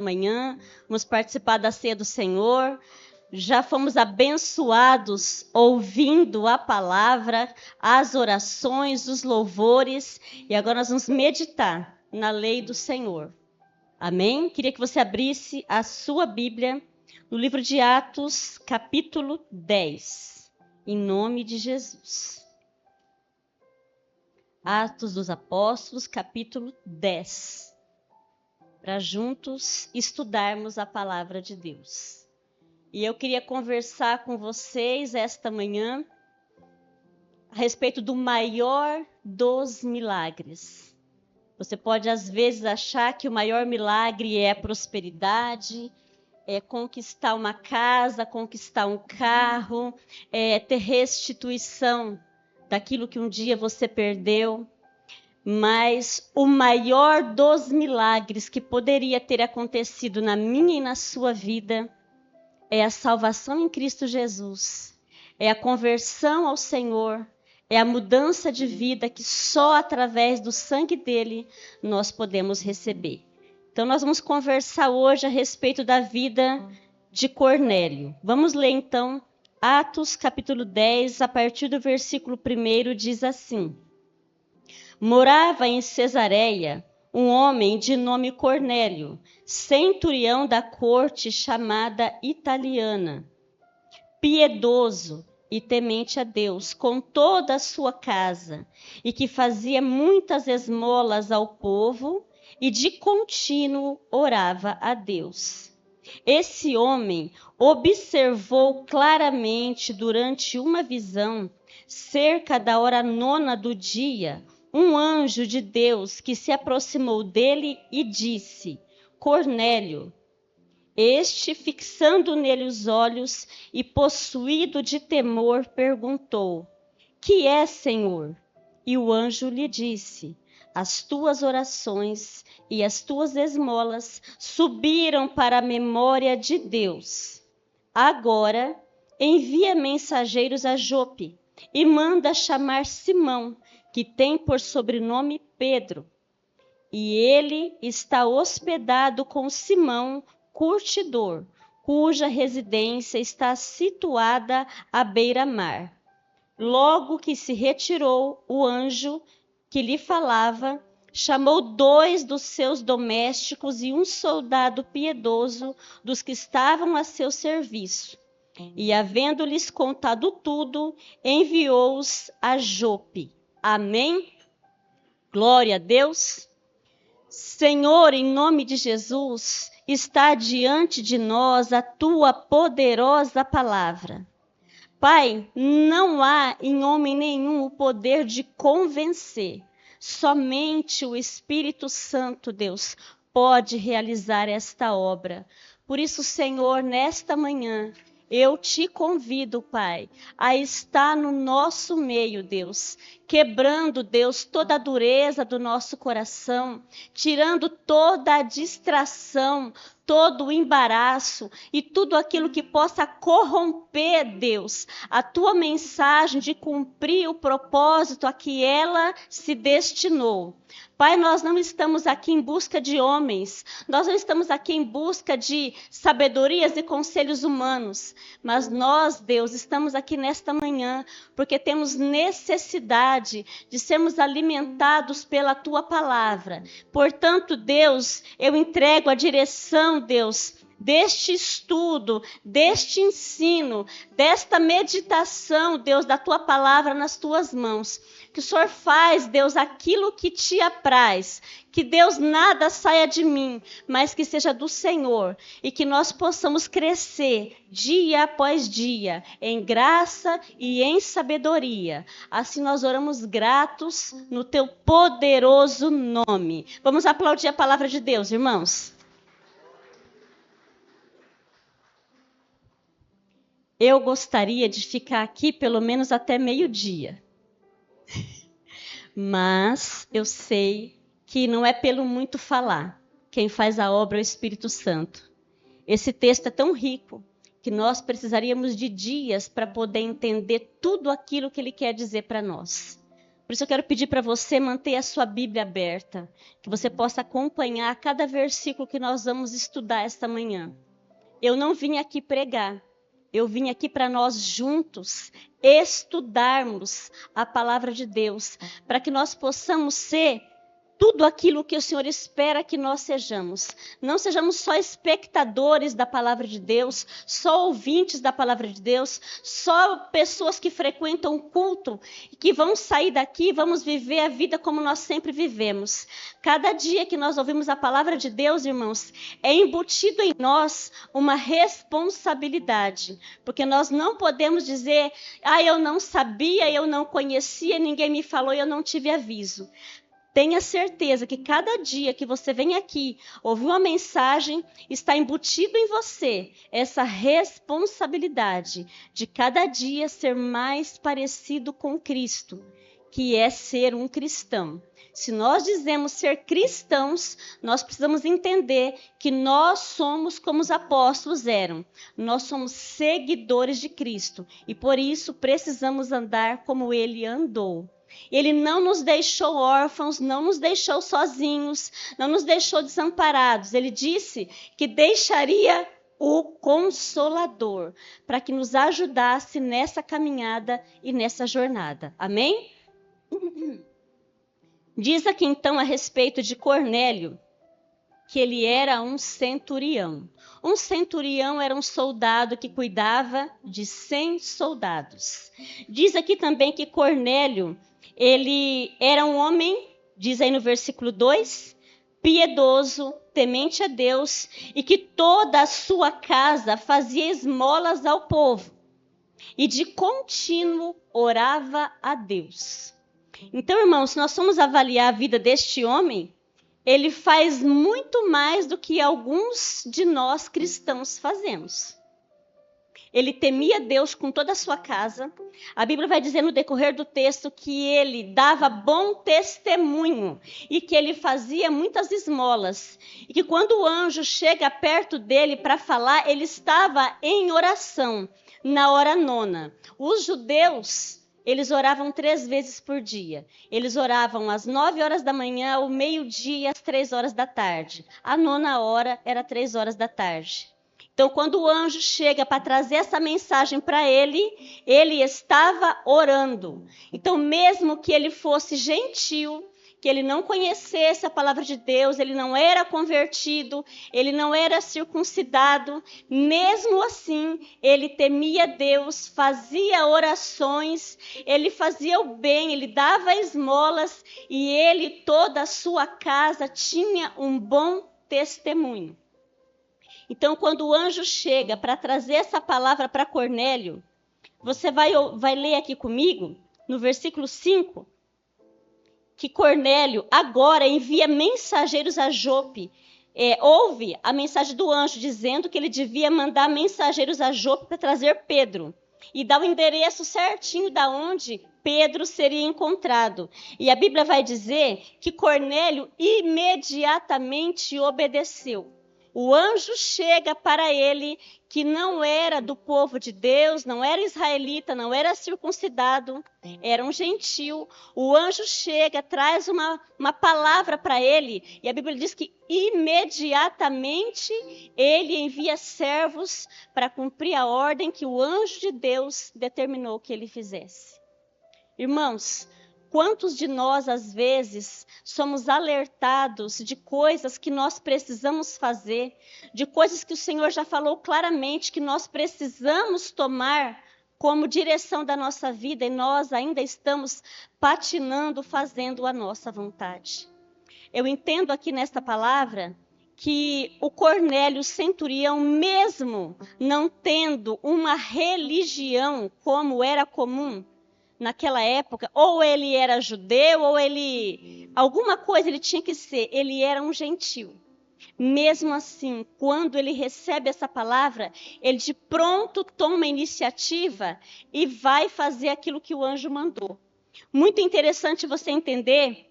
Manhã, vamos participar da ceia do Senhor. Já fomos abençoados ouvindo a palavra, as orações, os louvores, e agora nós vamos meditar na lei do Senhor. Amém? Queria que você abrisse a sua Bíblia no livro de Atos, capítulo 10, em nome de Jesus. Atos dos Apóstolos, capítulo 10. Para juntos estudarmos a palavra de Deus. E eu queria conversar com vocês esta manhã a respeito do maior dos milagres. Você pode às vezes achar que o maior milagre é a prosperidade, é conquistar uma casa, conquistar um carro, é ter restituição daquilo que um dia você perdeu. Mas o maior dos milagres que poderia ter acontecido na minha e na sua vida é a salvação em Cristo Jesus, é a conversão ao Senhor, é a mudança de vida que só através do sangue dele nós podemos receber. Então nós vamos conversar hoje a respeito da vida de Cornélio. Vamos ler então Atos capítulo 10, a partir do versículo 1, diz assim: Morava em Cesareia um homem de nome Cornélio, centurião da corte chamada Italiana, piedoso e temente a Deus com toda a sua casa, e que fazia muitas esmolas ao povo e de contínuo orava a Deus. Esse homem observou claramente durante uma visão, cerca da hora 9 do dia, um anjo de Deus que se aproximou dele e disse: Cornélio. Este, fixando nele os olhos e possuído de temor, perguntou: Que é, Senhor? E o anjo lhe disse: As tuas orações e as tuas esmolas subiram para a memória de Deus. Agora envia mensageiros a Jope e manda chamar Simão, que tem por sobrenome Pedro. E ele está hospedado com Simão, curtidor, cuja residência está situada à beira-mar. Logo que se retirou, o anjo que lhe falava chamou 2 dos seus domésticos e um soldado piedoso dos que estavam a seu serviço. E, havendo-lhes contado tudo, enviou-os a Jope. Amém? Glória a Deus. Senhor, em nome de Jesus, está diante de nós a tua poderosa palavra. Pai, não há em homem nenhum o poder de convencer. Somente o Espírito Santo, Deus, pode realizar esta obra. Por isso, Senhor, nesta manhã, eu te convido, Pai, a estar no nosso meio, Deus, quebrando, Deus, toda a dureza do nosso coração, tirando toda a distração, todo o embaraço e tudo aquilo que possa corromper, Deus, a tua mensagem de cumprir o propósito a que ela se destinou. Pai, nós não estamos aqui em busca de homens, nós não estamos aqui em busca de sabedorias e conselhos humanos, mas nós, Deus, estamos aqui nesta manhã porque temos necessidade de sermos alimentados pela tua palavra. Portanto, Deus, eu entrego a direção, Deus, deste estudo, deste ensino, desta meditação, Deus, da tua palavra nas tuas mãos. Que o Senhor faz, Deus, aquilo que te apraz. Que, Deus, nada saia de mim, mas que seja do Senhor. E que nós possamos crescer dia após dia, em graça e em sabedoria. Assim nós oramos gratos no teu poderoso nome. Vamos aplaudir a palavra de Deus, irmãos. Eu gostaria de ficar aqui pelo menos até meio-dia. Mas eu sei que não é pelo muito falar. Quem faz a obra é o Espírito Santo. Esse texto é tão rico que nós precisaríamos de dias para poder entender tudo aquilo que ele quer dizer para nós. Por isso eu quero pedir para você manter a sua Bíblia aberta, que você possa acompanhar cada versículo que nós vamos estudar esta manhã. Eu não vim aqui pregar, eu vim aqui para nós juntos estudarmos a palavra de Deus, para que nós possamos ser tudo aquilo que o Senhor espera que nós sejamos. Não sejamos só espectadores da palavra de Deus, só ouvintes da palavra de Deus, só pessoas que frequentam o culto e que vão sair daqui e vamos viver a vida como nós sempre vivemos. Cada dia que nós ouvimos a palavra de Deus, irmãos, é embutido em nós uma responsabilidade, porque nós não podemos dizer, eu não sabia, eu não conhecia, ninguém me falou e eu não tive aviso. Tenha certeza que cada dia que você vem aqui ouvir uma mensagem, está embutido em você essa responsabilidade de cada dia ser mais parecido com Cristo, que é ser um cristão. Se nós dizemos ser cristãos, nós precisamos entender que nós somos como os apóstolos eram. Nós somos seguidores de Cristo e por isso precisamos andar como ele andou. Ele não nos deixou órfãos, não nos deixou sozinhos, não nos deixou desamparados. Ele disse que deixaria o Consolador para que nos ajudasse nessa caminhada e nessa jornada. Amém? Diz aqui então a respeito de Cornélio, que ele era um centurião. Um centurião era um soldado que cuidava de 100 soldados. Diz aqui também que Cornélio, ele era um homem, diz aí no versículo 2, piedoso, temente a Deus, e que toda a sua casa fazia esmolas ao povo, e de contínuo orava a Deus. Então, irmãos, se nós formos avaliar a vida deste homem, ele faz muito mais do que alguns de nós cristãos fazemos. Ele temia Deus com toda a sua casa. A Bíblia vai dizer no decorrer do texto que ele dava bom testemunho e que ele fazia muitas esmolas. E que quando o anjo chega perto dele para falar, ele estava em oração na hora 9. Os judeus, eles oravam 3 vezes por dia. Eles oravam às 9 horas da manhã, ao meio-dia e às 3 horas da tarde. A 9ª hora era 3 horas da tarde. Então, quando o anjo chega para trazer essa mensagem para ele, ele estava orando. Então, mesmo que ele fosse gentil, que ele não conhecesse a palavra de Deus, ele não era convertido, ele não era circuncidado, mesmo assim, ele temia Deus, fazia orações, ele fazia o bem, ele dava esmolas e ele e toda a sua casa tinha um bom testemunho. Então, quando o anjo chega para trazer essa palavra para Cornélio, você vai ler aqui comigo, no versículo 5, que Cornélio agora envia mensageiros a Jope. Ouve a mensagem do anjo dizendo que ele devia mandar mensageiros a Jope para trazer Pedro. E dá o endereço certinho da onde Pedro seria encontrado. E a Bíblia vai dizer que Cornélio imediatamente obedeceu. O anjo chega para ele, que não era do povo de Deus, não era israelita, não era circuncidado, era um gentil. O anjo chega, traz uma palavra para ele, e a Bíblia diz que imediatamente ele envia servos para cumprir a ordem que o anjo de Deus determinou que ele fizesse. Irmãos, quantos de nós, às vezes, somos alertados de coisas que nós precisamos fazer, de coisas que o Senhor já falou claramente que nós precisamos tomar como direção da nossa vida e nós ainda estamos patinando, fazendo a nossa vontade. Eu entendo aqui nesta palavra que o Cornélio, centurião, mesmo não tendo uma religião como era comum, naquela época, ou ele era judeu, ou alguma coisa ele tinha que ser, ele era um gentil. Mesmo assim, quando ele recebe essa palavra, ele de pronto toma a iniciativa e vai fazer aquilo que o anjo mandou. Muito interessante você entender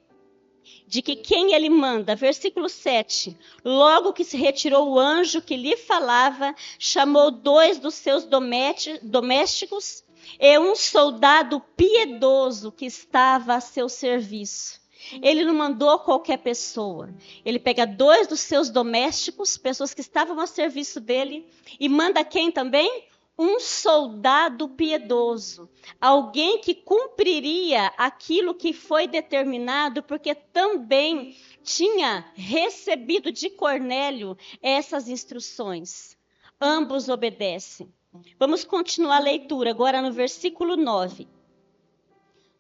de que quem ele manda, versículo 7, logo que se retirou o anjo que lhe falava, chamou 2 dos seus domésticos e um soldado piedoso que estava a seu serviço. Ele não mandou qualquer pessoa. Ele pega 2 dos seus domésticos, pessoas que estavam a serviço dele, e manda quem também? Um soldado piedoso. Alguém que cumpriria aquilo que foi determinado, porque também tinha recebido de Cornélio essas instruções. Ambos obedecem. Vamos continuar a leitura agora no versículo 9.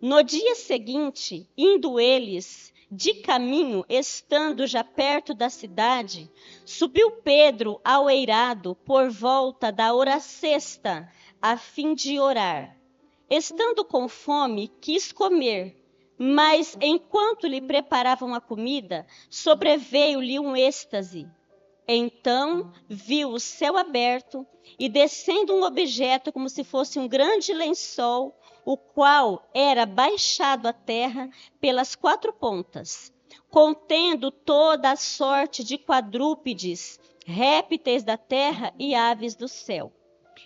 No dia seguinte, indo eles de caminho, estando já perto da cidade, subiu Pedro ao eirado por volta da hora sexta, a fim de orar. Estando com fome, quis comer, mas enquanto lhe preparavam a comida, sobreveio-lhe um êxtase. Então viu o céu aberto e descendo um objeto como se fosse um grande lençol, o qual era baixado à terra pelas 4 pontas, contendo toda a sorte de quadrúpedes, répteis da terra e aves do céu.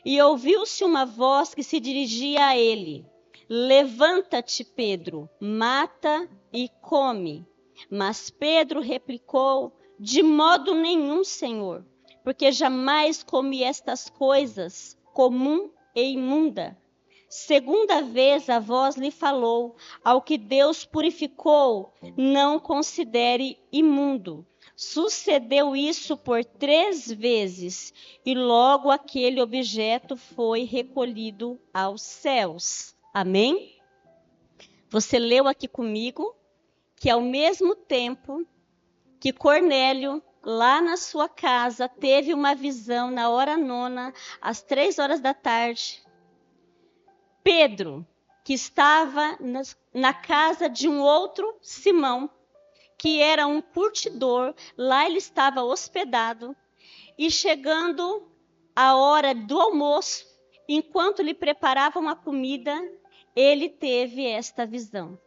E ouviu-se uma voz que se dirigia a ele: Levanta-te, Pedro, mata e come. Mas Pedro replicou: De modo nenhum, Senhor, porque jamais comi estas coisas comum e imunda. Segunda vez a voz lhe falou: Ao que Deus purificou, não considere imundo. Sucedeu isso por 3 vezes, e logo aquele objeto foi recolhido aos céus. Amém? Você leu aqui comigo que ao mesmo tempo que Cornélio, lá na sua casa, teve uma visão na hora 9, às 3 horas da tarde, Pedro, que estava na casa de um outro Simão, que era um curtidor, lá ele estava hospedado, e chegando a hora do almoço, enquanto lhe preparavam a comida, ele teve esta visão.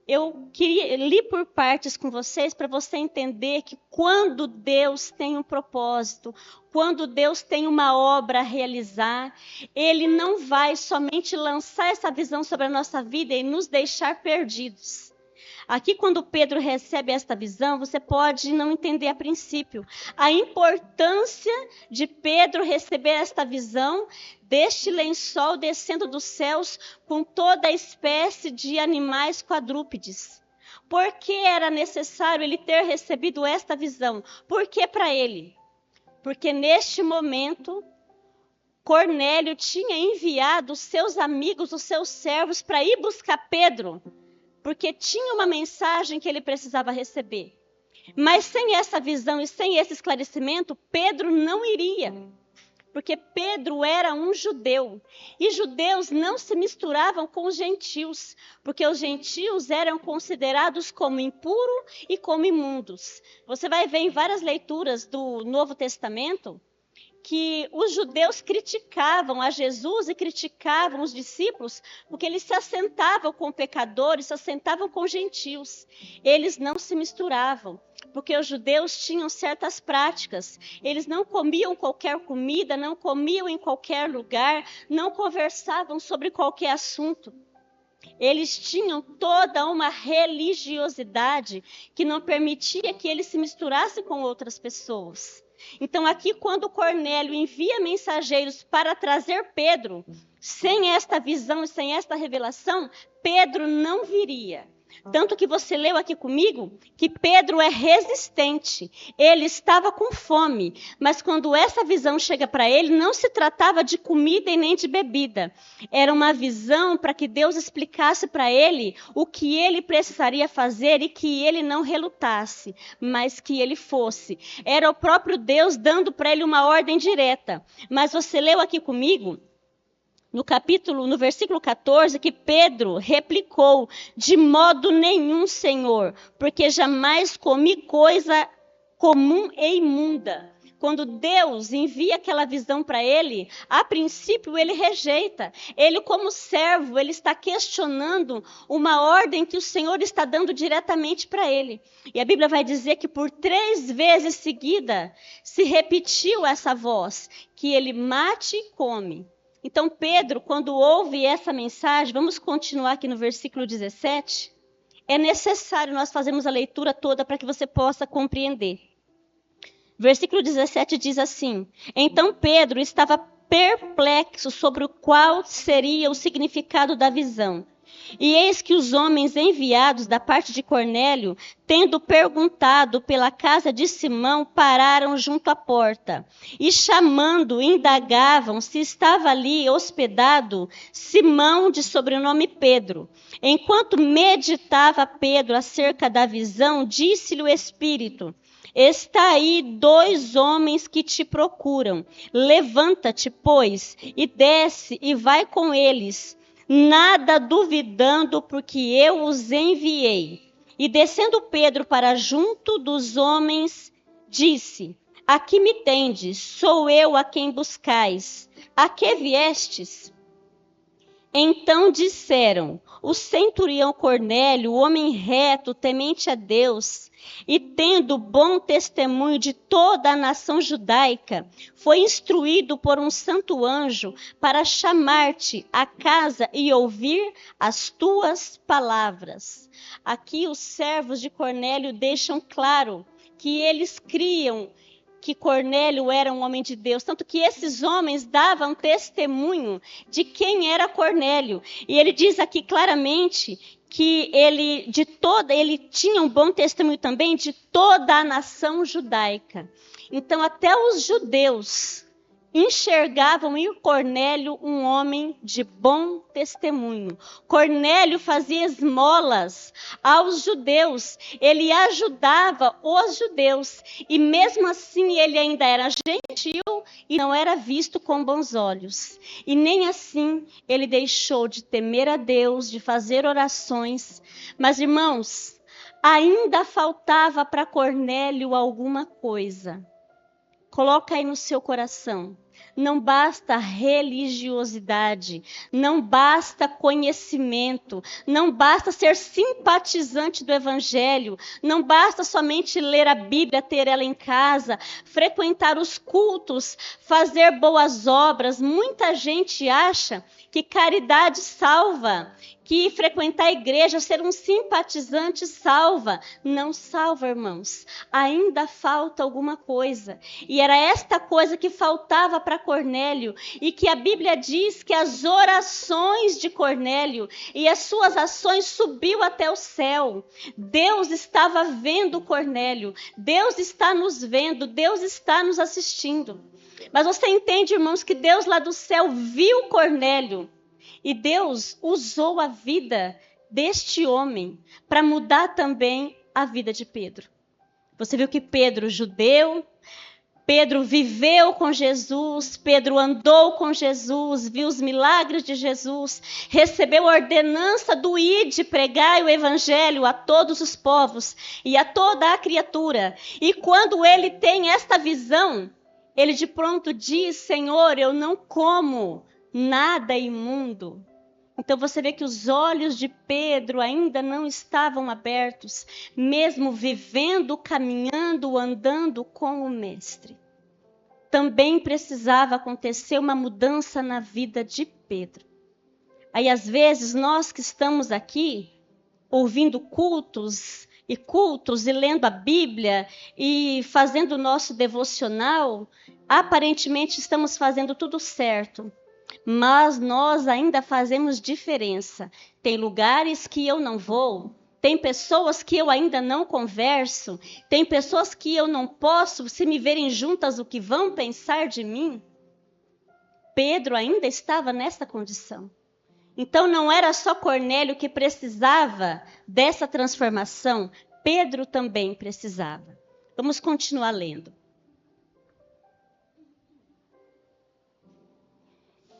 Eu li por partes com vocês para você entender que quando Deus tem um propósito, quando Deus tem uma obra a realizar, Ele não vai somente lançar essa visão sobre a nossa vida e nos deixar perdidos. Aqui, quando Pedro recebe esta visão, você pode não entender a princípio a importância de Pedro receber esta visão deste lençol descendo dos céus com toda a espécie de animais quadrúpedes. Por que era necessário ele ter recebido esta visão? Por que para ele? Porque neste momento, Cornélio tinha enviado os seus amigos, os seus servos, para ir buscar Pedro, porque tinha uma mensagem que ele precisava receber. Mas sem essa visão e sem esse esclarecimento, Pedro não iria. Porque Pedro era um judeu. E judeus não se misturavam com os gentios, porque os gentios eram considerados como impuros e como imundos. Você vai ver em várias leituras do Novo Testamento que os judeus criticavam a Jesus e criticavam os discípulos porque eles se assentavam com pecadores, se assentavam com gentios. Eles não se misturavam, porque os judeus tinham certas práticas. Eles não comiam qualquer comida, não comiam em qualquer lugar, não conversavam sobre qualquer assunto. Eles tinham toda uma religiosidade que não permitia que eles se misturassem com outras pessoas. Então aqui quando Cornélio envia mensageiros para trazer Pedro, sem esta visão e sem esta revelação, Pedro não viria. Tanto que você leu aqui comigo que Pedro é resistente, ele estava com fome, mas quando essa visão chega para ele, não se tratava de comida e nem de bebida. Era uma visão para que Deus explicasse para ele o que ele precisaria fazer e que ele não relutasse, mas que ele fosse. Era o próprio Deus dando para ele uma ordem direta. Mas você leu aqui comigo no versículo 14, que Pedro replicou: de modo nenhum, Senhor, porque jamais comi coisa comum e imunda. Quando Deus envia aquela visão para ele, a princípio ele rejeita. Ele, como servo, ele está questionando uma ordem que o Senhor está dando diretamente para ele. E a Bíblia vai dizer que por 3 vezes seguida se repetiu essa voz, que ele mate e come. Então Pedro, quando ouve essa mensagem, vamos continuar aqui no versículo 17. É necessário nós fazermos a leitura toda para que você possa compreender. Versículo 17 diz assim: Então Pedro estava perplexo sobre o qual seria o significado da visão. E eis que os homens enviados da parte de Cornélio, tendo perguntado pela casa de Simão, pararam junto à porta. E chamando, indagavam se estava ali hospedado Simão, de sobrenome Pedro. Enquanto meditava Pedro acerca da visão, disse-lhe o Espírito: Está aí 2 homens que te procuram. Levanta-te, pois, e desce e vai com eles, nada duvidando, porque eu os enviei. E descendo Pedro para junto dos homens, disse: Aqui me tendes, sou eu a quem buscais. A que viestes? Então disseram: O centurião Cornélio, homem reto, temente a Deus, e tendo bom testemunho de toda a nação judaica, foi instruído por um santo anjo para chamar-te à casa e ouvir as tuas palavras. Aqui os servos de Cornélio deixam claro que eles criam que Cornélio era um homem de Deus, tanto que esses homens davam testemunho de quem era Cornélio. E ele diz aqui claramente que ele tinha um bom testemunho também de toda a nação judaica. Então até os judeus enxergavam em Cornélio um homem de bom testemunho. Cornélio fazia esmolas aos judeus, ele ajudava os judeus, e mesmo assim ele ainda era gentil e não era visto com bons olhos. E nem assim ele deixou de temer a Deus, de fazer orações. Mas, irmãos, ainda faltava para Cornélio alguma coisa. Coloca aí no seu coração. Não basta religiosidade, não basta conhecimento, não basta ser simpatizante do Evangelho, não basta somente ler a Bíblia, ter ela em casa, frequentar os cultos, fazer boas obras. Muita gente acha que caridade salva, que frequentar a igreja, ser um simpatizante salva. Não salva, irmãos. Ainda falta alguma coisa. E era esta coisa que faltava para Cornélio, e que a Bíblia diz que as orações de Cornélio e as suas ações subiu até o céu. Deus estava vendo Cornélio. Deus está nos vendo. Deus está nos assistindo. Mas você entende, irmãos, que Deus lá do céu viu Cornélio. E Deus usou a vida deste homem para mudar também a vida de Pedro. Você viu que Pedro, judeu, Pedro viveu com Jesus, Pedro andou com Jesus, viu os milagres de Jesus, recebeu a ordenança do ide, pregai o evangelho a todos os povos e a toda a criatura. E quando ele tem esta visão, ele de pronto diz: Senhor, eu não como nada imundo. Então você vê que os olhos de Pedro ainda não estavam abertos, mesmo vivendo, caminhando, andando com o Mestre. Também precisava acontecer uma mudança na vida de Pedro. Aí às vezes nós que estamos aqui, ouvindo cultos e lendo a Bíblia e fazendo o nosso devocional, aparentemente estamos fazendo tudo certo. Mas nós ainda fazemos diferença. Tem lugares que eu não vou, tem pessoas que eu ainda não converso, tem pessoas que eu não posso, se me verem juntas, o que vão pensar de mim? Pedro ainda estava nessa condição. Então não era só Cornélio que precisava dessa transformação, Pedro também precisava. Vamos continuar lendo.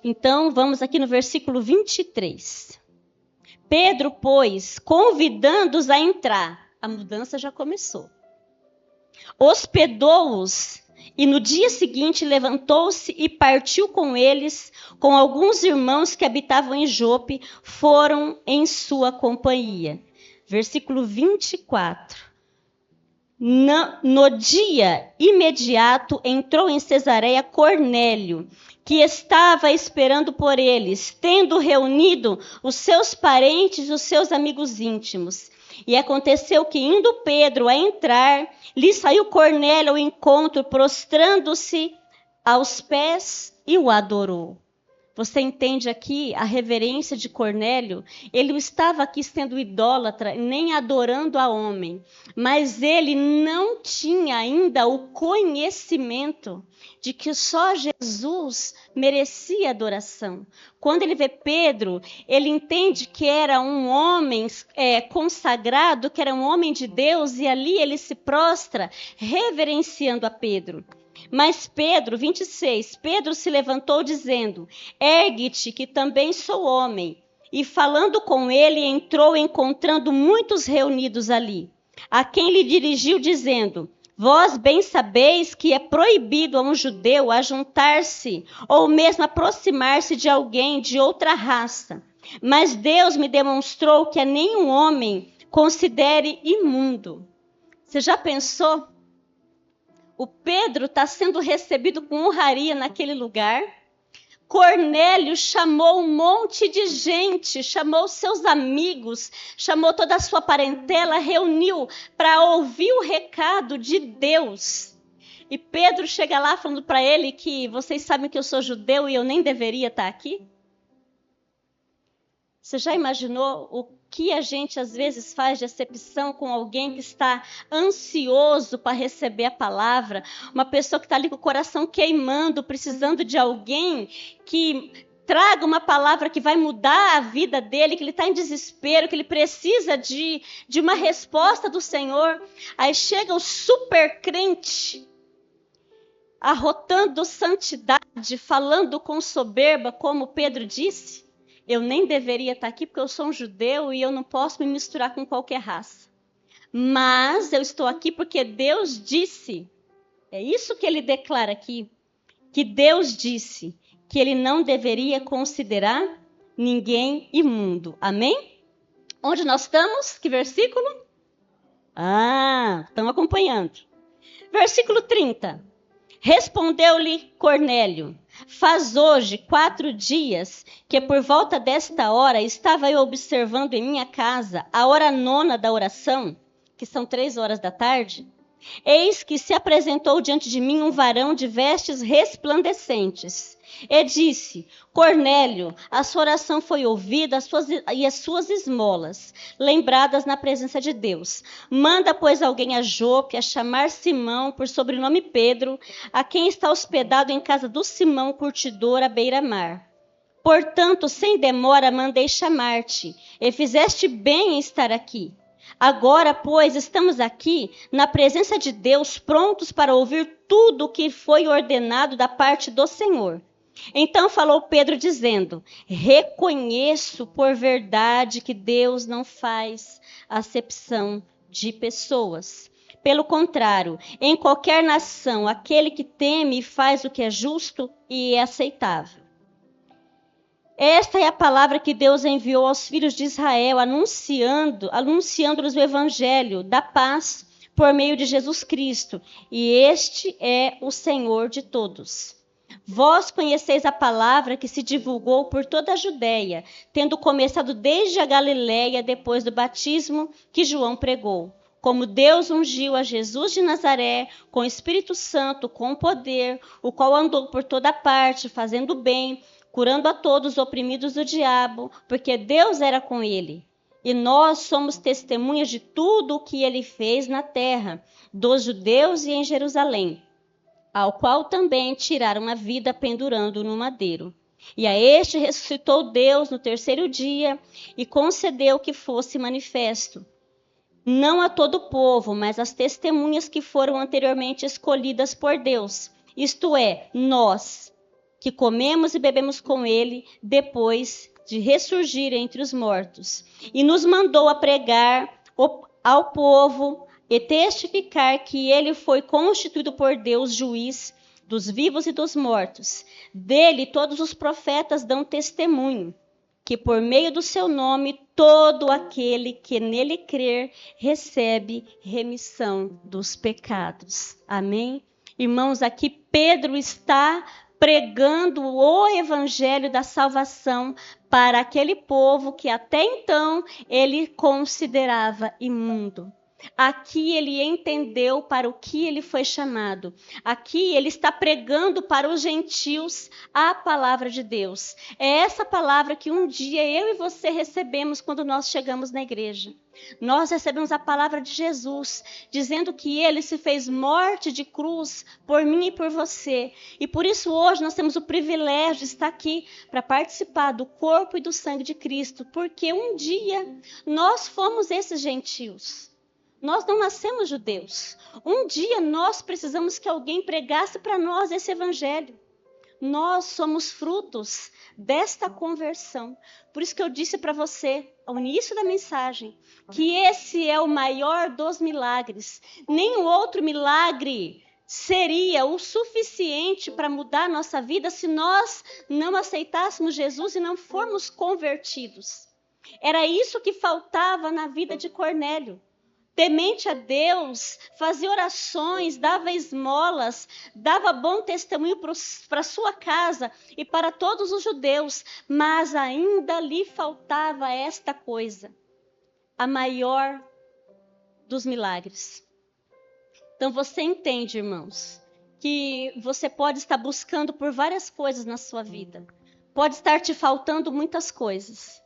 Então, vamos aqui no versículo 23. Pedro, pois, convidando-os a entrar, a mudança já começou. Hospedou-os e no dia seguinte levantou-se e partiu com eles, com alguns irmãos que habitavam em Jope, foram em sua companhia. Versículo 24. No dia imediato entrou em Cesareia Cornélio, que estava esperando por eles, tendo reunido os seus parentes e os seus amigos íntimos. E aconteceu que, indo Pedro a entrar, lhe saiu Cornélio ao encontro, prostrando-se aos pés e o adorou. Você entende aqui a reverência de Cornélio? Ele não estava aqui sendo idólatra, nem adorando a homem, mas ele não tinha ainda o conhecimento de que só Jesus merecia adoração. Quando ele vê Pedro, ele entende que era um homem consagrado, que era um homem de Deus, e ali ele se prostra, reverenciando a Pedro. Mas Pedro, 26, Pedro se levantou dizendo, ergue-te, que também sou homem. E falando com ele, entrou encontrando muitos reunidos ali, a quem lhe dirigiu dizendo, vós bem sabeis que é proibido a um judeu ajuntar-se ou mesmo aproximar-se de alguém de outra raça. Mas Deus me demonstrou que a nenhum homem considere imundo. Você já pensou? O Pedro está sendo recebido com honraria naquele lugar. Cornélio chamou um monte de gente, chamou seus amigos, chamou toda a sua parentela, reuniu para ouvir o recado de Deus. E Pedro chega lá falando para ele que vocês sabem que eu sou judeu e eu nem deveria estar aqui? Você já imaginou o que a gente às vezes faz de acepção com alguém que está ansioso para receber a palavra? Uma pessoa que está ali com o coração queimando, precisando de alguém que traga uma palavra que vai mudar a vida dele, que ele está em desespero, que ele precisa de uma resposta do Senhor. Aí chega o super crente, arrotando santidade, falando com soberba, como Pedro disse. Eu nem deveria estar aqui porque eu sou um judeu e eu não posso me misturar com qualquer raça. Mas eu estou aqui porque Deus disse, é isso que ele declara aqui, que Deus disse que ele não deveria considerar ninguém imundo. Amém? Onde nós estamos? Que versículo? Estão acompanhando. Versículo 30. Respondeu-lhe Cornélio, faz hoje 4 dias que por volta desta hora estava eu observando em minha casa a hora 9 da oração, que são 3 horas da tarde. Eis que se apresentou diante de mim um varão de vestes resplandecentes. E disse, Cornélio, a sua oração foi ouvida e as suas esmolas, lembradas na presença de Deus. Manda, pois, alguém a Jope a chamar Simão, por sobrenome Pedro, a quem está hospedado em casa do Simão, curtidor à beira-mar. Portanto, sem demora, mandei chamar-te, e fizeste bem em estar aqui. Agora, pois, estamos aqui na presença de Deus, prontos para ouvir tudo o que foi ordenado da parte do Senhor. Então falou Pedro dizendo, reconheço por verdade que Deus não faz acepção de pessoas. Pelo contrário, em qualquer nação, aquele que teme faz o que é justo e é aceitável. Esta é a palavra que Deus enviou aos filhos de Israel, anunciando-lhes o evangelho da paz por meio de Jesus Cristo. E este é o Senhor de todos. Vós conheceis a palavra que se divulgou por toda a Judéia, tendo começado desde a Galiléia, depois do batismo que João pregou. Como Deus ungiu a Jesus de Nazaré com o Espírito Santo, com poder, o qual andou por toda parte, fazendo bem, curando a todos os oprimidos do diabo, porque Deus era com ele. E nós somos testemunhas de tudo o que ele fez na terra, dos judeus e em Jerusalém, ao qual também tiraram a vida pendurando no madeiro. E a este ressuscitou Deus no 3º dia e concedeu que fosse manifesto, não a todo o povo, mas às testemunhas que foram anteriormente escolhidas por Deus, isto é, nós, que comemos e bebemos com ele depois de ressurgir entre os mortos. E nos mandou a pregar ao povo e testificar que ele foi constituído por Deus juiz dos vivos e dos mortos. Dele todos os profetas dão testemunho, que por meio do seu nome todo aquele que nele crer recebe remissão dos pecados. Amém? Irmãos, aqui Pedro está pregando o evangelho da salvação para aquele povo que até então ele considerava imundo. Aqui ele entendeu para o que ele foi chamado. Aqui ele está pregando para os gentios a palavra de Deus. É essa palavra que um dia eu e você recebemos quando nós chegamos na igreja. Nós recebemos a palavra de Jesus, dizendo que ele se fez morte de cruz por mim e por você. E por isso hoje nós temos o privilégio de estar aqui para participar do corpo e do sangue de Cristo, porque um dia nós fomos esses gentios. Nós não nascemos judeus. Um dia nós precisamos que alguém pregasse para nós esse evangelho. Nós somos frutos desta conversão. Por isso que eu disse para você, ao início da mensagem, que esse é o maior dos milagres. Nenhum outro milagre seria o suficiente para mudar a nossa vida se nós não aceitássemos Jesus e não formos convertidos. Era isso que faltava na vida de Cornélio. Temente a Deus, fazia orações, dava esmolas, dava bom testemunho para sua casa e para todos os judeus, mas ainda lhe faltava esta coisa, a maior dos milagres. Então você entende, irmãos, que você pode estar buscando por várias coisas na sua vida, pode estar te faltando muitas coisas,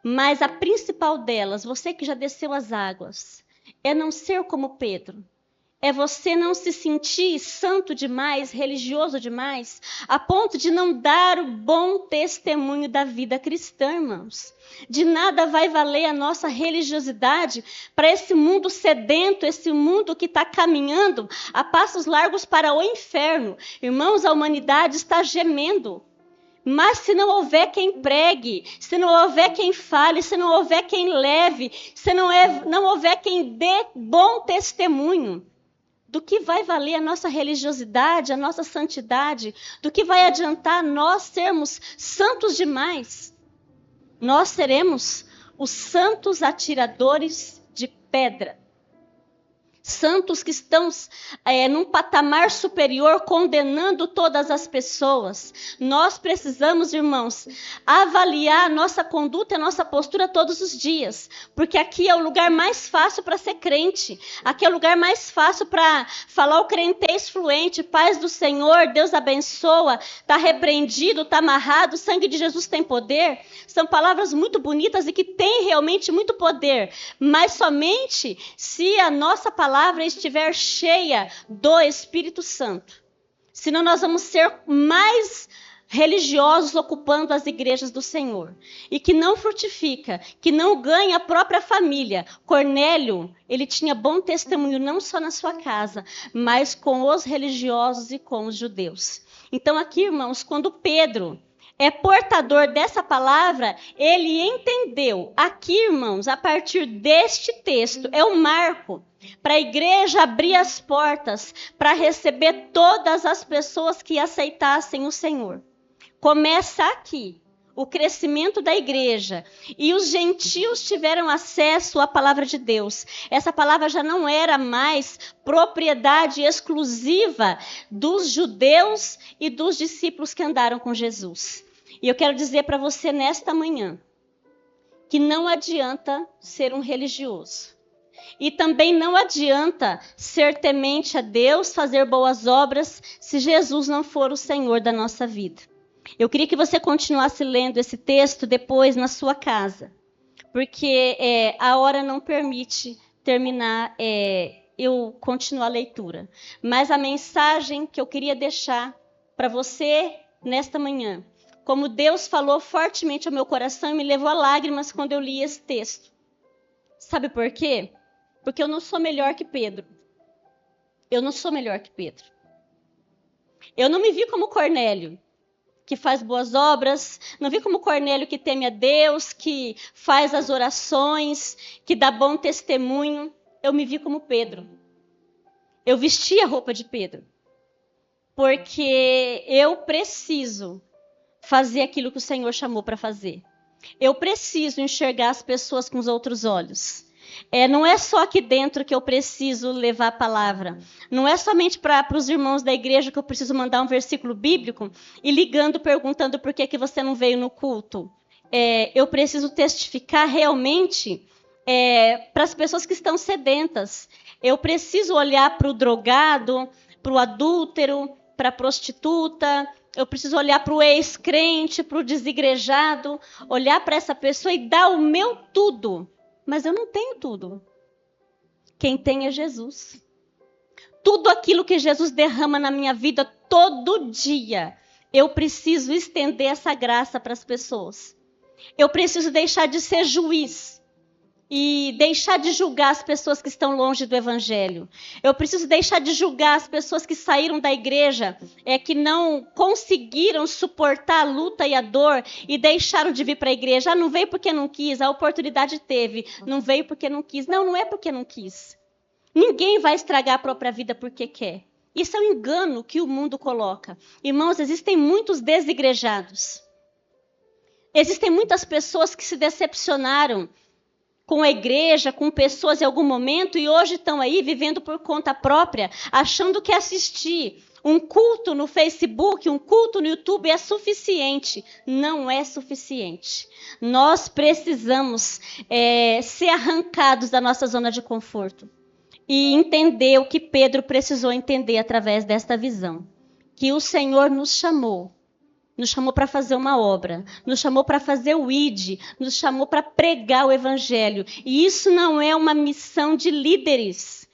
mas a principal delas, você que já desceu as águas, é não ser como Pedro. É você não se sentir santo demais, religioso demais, a ponto de não dar o bom testemunho da vida cristã, irmãos. De nada vai valer a nossa religiosidade para esse mundo sedento, esse mundo que está caminhando a passos largos para o inferno. Irmãos, a humanidade está gemendo. Mas se não houver quem pregue, se não houver quem fale, se não houver quem leve, se não houver quem dê bom testemunho, do que vai valer a nossa religiosidade, a nossa santidade? Do que vai adiantar nós sermos santos demais? Nós seremos os santos atiradores de pedra. Santos que estão num patamar superior, condenando todas as pessoas. Nós precisamos, irmãos, avaliar a nossa conduta e a nossa postura todos os dias. Porque aqui é o lugar mais fácil para ser crente. Aqui é o lugar mais fácil para falar o crentez fluente. Paz do Senhor, Deus abençoa, está repreendido, está amarrado, o sangue de Jesus tem poder. São palavras muito bonitas e que têm realmente muito poder. Mas somente se a nossa palavra estiver cheia do Espírito Santo. Senão nós vamos ser mais religiosos ocupando as igrejas do Senhor. E que não frutifica, que não ganha a própria família. Cornélio, ele tinha bom testemunho não só na sua casa, mas com os religiosos e com os judeus. Então aqui, irmãos, quando Pedro é portador dessa palavra, ele entendeu. Aqui, irmãos, a partir deste texto, é um marco para a igreja abrir as portas para receber todas as pessoas que aceitassem o Senhor. Começa aqui o crescimento da igreja e os gentios tiveram acesso à palavra de Deus. Essa palavra já não era mais propriedade exclusiva dos judeus e dos discípulos que andaram com Jesus. E eu quero dizer para você nesta manhã que não adianta ser um religioso. E também não adianta ser temente a Deus, fazer boas obras, se Jesus não for o Senhor da nossa vida. Eu queria que você continuasse lendo esse texto depois na sua casa, porque a hora não permite terminar, eu continuar a leitura. Mas a mensagem que eu queria deixar para você nesta manhã, como Deus falou fortemente ao meu coração e me levou a lágrimas quando eu li esse texto. Sabe por quê? Porque eu não sou melhor que Pedro. Eu não sou melhor que Pedro. Eu não me vi como Cornélio, que faz boas obras. Não vi como Cornélio que teme a Deus, que faz as orações, que dá bom testemunho. Eu me vi como Pedro. Eu vesti a roupa de Pedro. Porque eu preciso fazer aquilo que o Senhor chamou para fazer. Eu preciso enxergar as pessoas com os outros olhos. Não é só aqui dentro que eu preciso levar a palavra. Não é somente para os irmãos da igreja que eu preciso mandar um versículo bíblico e ligando, perguntando por que você não veio no culto. Eu preciso testificar realmente para as pessoas que estão sedentas. Eu preciso olhar para o drogado, para o adúltero, para a prostituta. Eu preciso olhar para o ex-crente, para o desigrejado, olhar para essa pessoa e dar o meu tudo. Mas eu não tenho tudo. Quem tem é Jesus. Tudo aquilo que Jesus derrama na minha vida todo dia, eu preciso estender essa graça para as pessoas. Eu preciso deixar de ser juiz e deixar de julgar as pessoas que estão longe do evangelho. Eu preciso deixar de julgar as pessoas que saíram da igreja, que não conseguiram suportar a luta e a dor e deixaram de vir para a igreja. Não veio porque não quis, a oportunidade teve. Não veio porque não quis. Não é porque não quis. Ninguém vai estragar a própria vida porque quer. Isso é um engano que o mundo coloca. Irmãos, existem muitos desigrejados. Existem muitas pessoas que se decepcionaram com a igreja, com pessoas em algum momento, e hoje estão aí vivendo por conta própria, achando que assistir um culto no Facebook, um culto no YouTube é suficiente. Não é suficiente. Nós precisamos ser arrancados da nossa zona de conforto e entender o que Pedro precisou entender através desta visão. Que o Senhor nos chamou para fazer uma obra, nos chamou para fazer o ID, nos chamou para pregar o evangelho. E isso não é uma missão de líderes,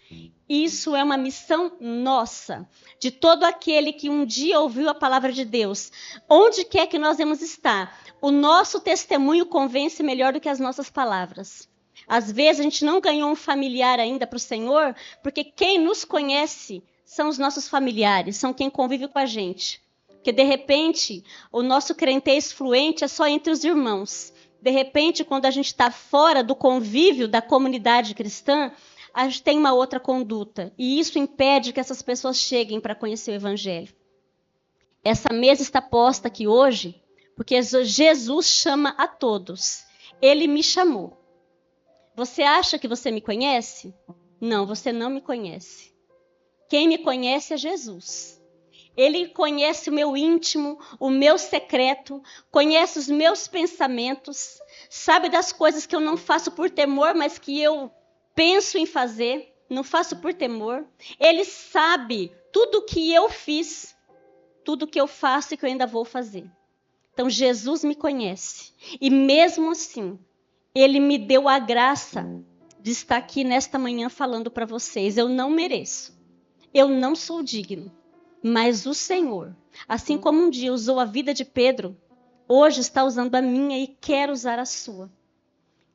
isso é uma missão nossa, de todo aquele que um dia ouviu a palavra de Deus. Onde quer que nós vamos estar, o nosso testemunho convence melhor do que as nossas palavras. Às vezes a gente não ganhou um familiar ainda para o Senhor, porque quem nos conhece são os nossos familiares, são quem convive com a gente. Porque, de repente, o nosso crentez fluente é só entre os irmãos. De repente, quando a gente está fora do convívio da comunidade cristã, a gente tem uma outra conduta. E isso impede que essas pessoas cheguem para conhecer o evangelho. Essa mesa está posta aqui hoje porque Jesus chama a todos. Ele me chamou. Você acha que você me conhece? Não, você não me conhece. Quem me conhece é Jesus. Ele conhece o meu íntimo, o meu secreto, conhece os meus pensamentos, sabe das coisas que eu não faço por temor, mas que eu penso em fazer, não faço por temor. Ele sabe tudo que eu fiz, tudo que eu faço e que eu ainda vou fazer. Então Jesus me conhece e mesmo assim, Ele me deu a graça de estar aqui nesta manhã falando para vocês. Eu não mereço, eu não sou digno. Mas o Senhor, assim como um dia usou a vida de Pedro, hoje está usando a minha e quer usar a sua.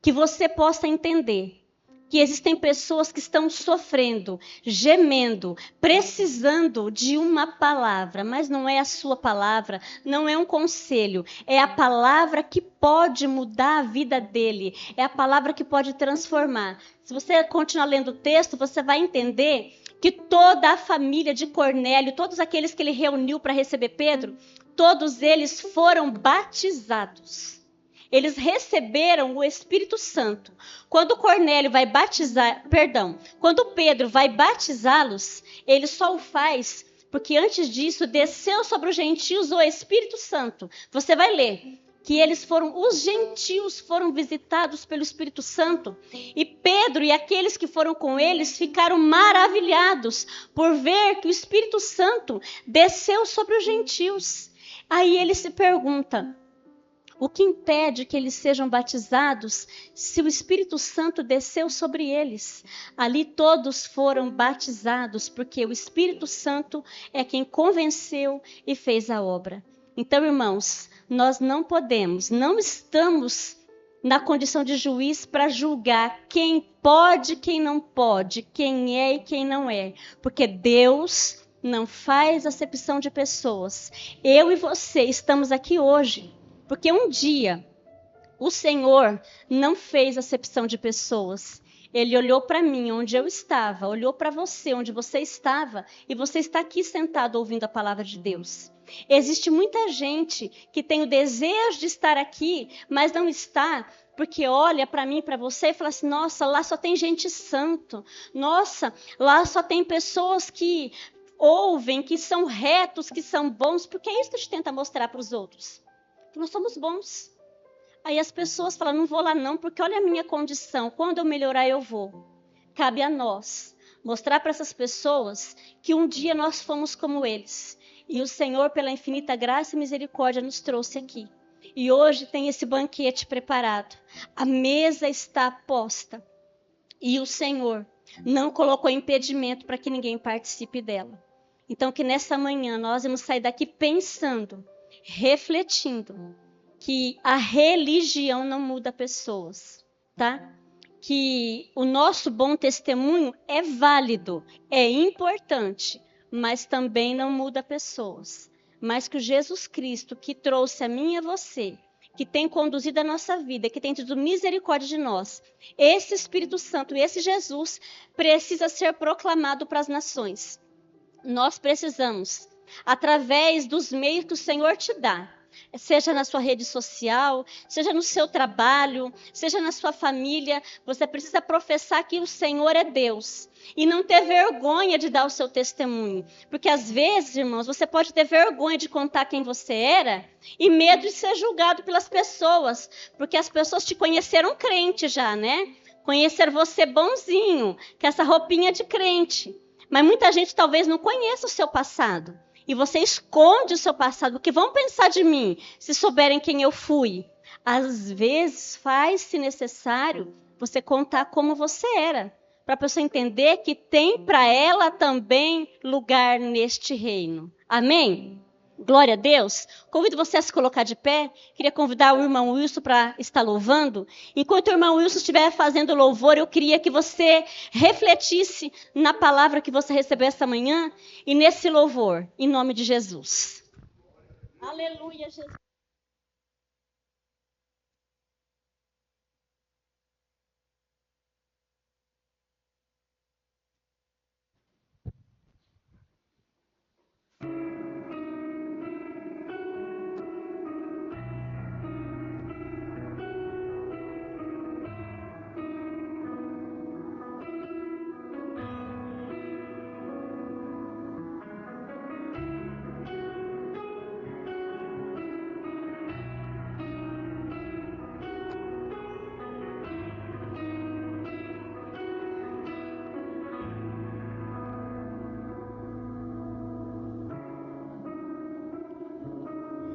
Que você possa entender que existem pessoas que estão sofrendo, gemendo, precisando de uma palavra, mas não é a sua palavra, não é um conselho, é a palavra que pode mudar a vida dele, é a palavra que pode transformar. Se você continuar lendo o texto, você vai entender que toda a família de Cornélio, todos aqueles que ele reuniu para receber Pedro, todos eles foram batizados. Eles receberam o Espírito Santo. Quando quando Pedro vai batizá-los, ele só o faz porque antes disso desceu sobre os gentios o Espírito Santo. Você vai ler que os gentios foram visitados pelo Espírito Santo, e Pedro e aqueles que foram com eles ficaram maravilhados por ver que o Espírito Santo desceu sobre os gentios. Aí ele se pergunta: o que impede que eles sejam batizados se o Espírito Santo desceu sobre eles? Ali todos foram batizados, porque o Espírito Santo é quem convenceu e fez a obra. Então, irmãos, nós não estamos na condição de juiz para julgar quem pode, quem não pode, quem é e quem não é. Porque Deus não faz acepção de pessoas. Eu e você estamos aqui hoje porque um dia o Senhor não fez acepção de pessoas. Ele olhou para mim, onde eu estava, olhou para você, onde você estava, e você está aqui sentado ouvindo a palavra de Deus. Existe muita gente que tem o desejo de estar aqui, mas não está, porque olha para mim, para você e fala assim: nossa, lá só tem gente santo. Nossa, lá só tem pessoas que ouvem, que são retos, que são bons, porque é isso que a gente tenta mostrar para os outros. Que nós somos bons. Aí as pessoas falam: não vou lá não, porque olha a minha condição, quando eu melhorar eu vou. Cabe a nós mostrar para essas pessoas que um dia nós fomos como eles. E o Senhor, pela infinita graça e misericórdia, nos trouxe aqui. E hoje tem esse banquete preparado. A mesa está posta. E o Senhor não colocou impedimento para que ninguém participe dela. Então que nessa manhã nós vamos sair daqui pensando, refletindo, que a religião não muda pessoas, tá? Que o nosso bom testemunho é válido, é importante, mas também não muda pessoas. Mas que o Jesus Cristo, que trouxe a mim e a você, que tem conduzido a nossa vida, que tem tido misericórdia de nós, esse Espírito Santo, esse Jesus, precisa ser proclamado para as nações. Nós precisamos, através dos meios que o Senhor te dá, seja na sua rede social, seja no seu trabalho, seja na sua família, você precisa professar que o Senhor é Deus e não ter vergonha de dar o seu testemunho, porque às vezes, irmãos, você pode ter vergonha de contar quem você era e medo de ser julgado pelas pessoas, porque as pessoas te conheceram crente já, né? Conheceram você bonzinho, com essa roupinha de crente, mas muita gente talvez não conheça o seu passado. E você esconde o seu passado, porque vão pensar de mim se souberem quem eu fui. Às vezes faz-se necessário você contar como você era, para a pessoa entender que tem para ela também lugar neste reino. Amém? Glória a Deus. Convido você a se colocar de pé. Queria convidar o irmão Wilson para estar louvando. Enquanto o irmão Wilson estiver fazendo louvor, eu queria que você refletisse na palavra que você recebeu essa manhã e nesse louvor, em nome de Jesus. Aleluia, Jesus.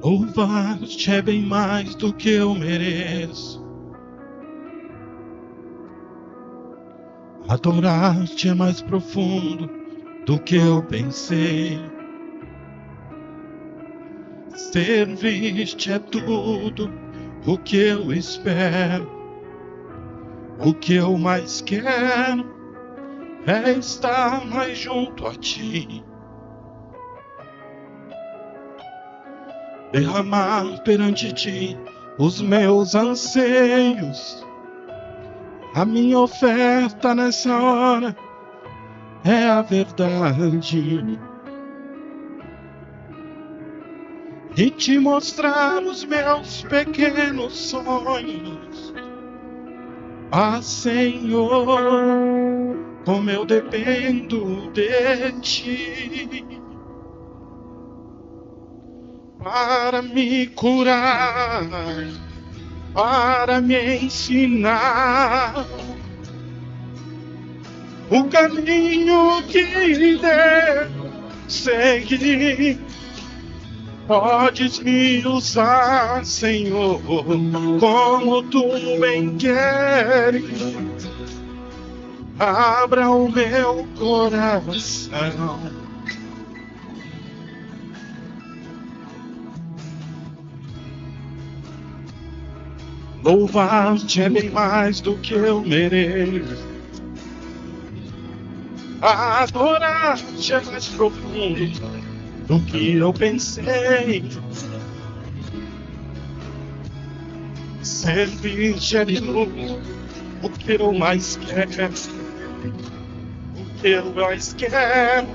Louvar-te é bem mais do que eu mereço. Adorar-te é mais profundo do que eu pensei. Servir-te é tudo o que eu espero. O que eu mais quero é estar mais junto a ti. Derramar perante ti os meus anseios. A minha oferta nessa hora é a verdade. E te mostrar os meus pequenos sonhos. Ah, Senhor, como eu dependo de ti. Para me curar, para me ensinar o caminho que devo seguir. Podes me usar, Senhor, como tu bem queres. Abra o meu coração. Louvar-te é bem mais do que eu mereço. Adorar-te é mais profundo do que eu pensei. Servir-te é tudo O que eu mais quero, o que eu mais quero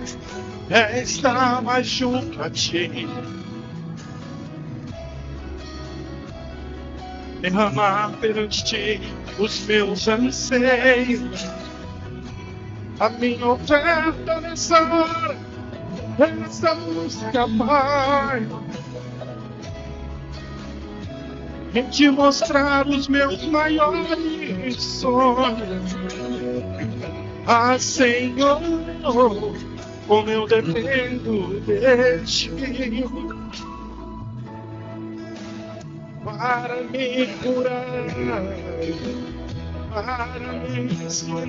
é estar mais junto a ti. Derramar perante ti os meus anseios. A minha oferta nessa hora, essa música, Pai. Em te mostrar os meus maiores sonhos. Ah, Senhor, como eu dependo de ti para me curar, para me ensinar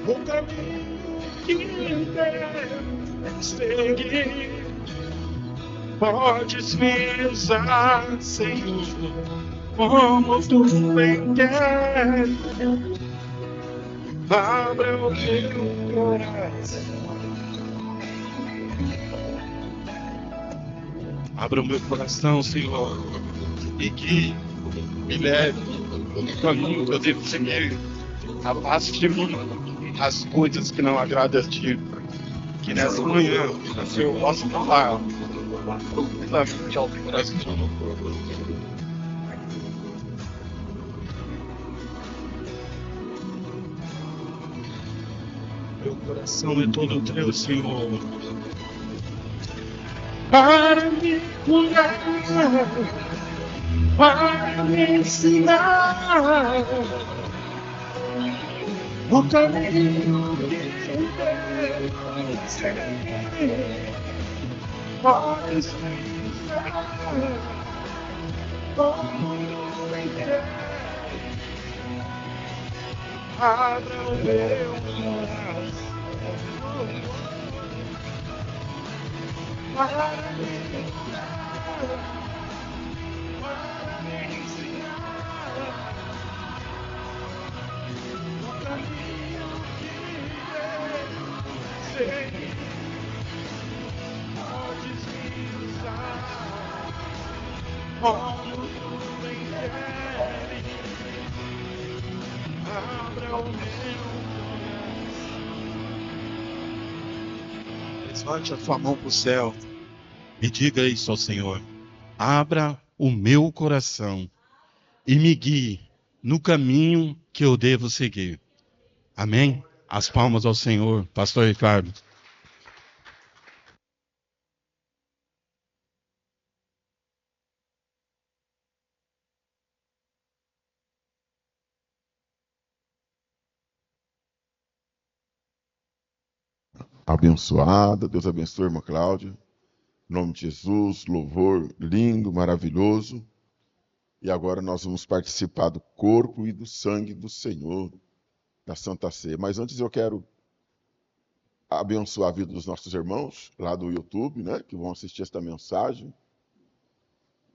o caminho que devo seguir. Podes me usar, Senhor, como tu bem quer. Abra o meu coração. Abra o meu coração, Senhor, e que me leve no caminho que eu devo seguir. Afaste de mim as coisas que não agradam a ti. Que nessa manhã eu possa falar claramente ao coração. Meu coração é todo teu, Senhor. Para me curar, para me ensinar o caminho que devo seguir. Podes me usar como tu bem quer. Abra o meu coração. Para me curar, para me ensinar o caminho que devo seguir. Podes me usar como tu bem queres. Abra o meu coração. Levante a sua mão para o céu e diga isso ao Senhor. Abra o meu coração e me guie no caminho que eu devo seguir. Amém? As palmas ao Senhor, Pastor Ricardo. Abençoada, Deus abençoe, irmã Cláudia. Em nome de Jesus, louvor lindo, maravilhoso. E agora nós vamos participar do corpo e do sangue do Senhor, da Santa Ceia. Mas antes eu quero abençoar a vida dos nossos irmãos lá do YouTube, né, que vão assistir esta mensagem.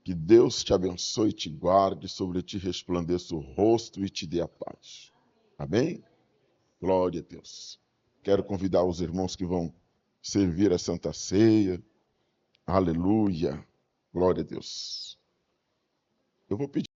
Que Deus te abençoe e te guarde, sobre ti resplandeça o rosto e te dê a paz. Amém? Glória a Deus. Quero convidar os irmãos que vão servir a Santa Ceia. Aleluia. Glória a Deus. Eu vou pedir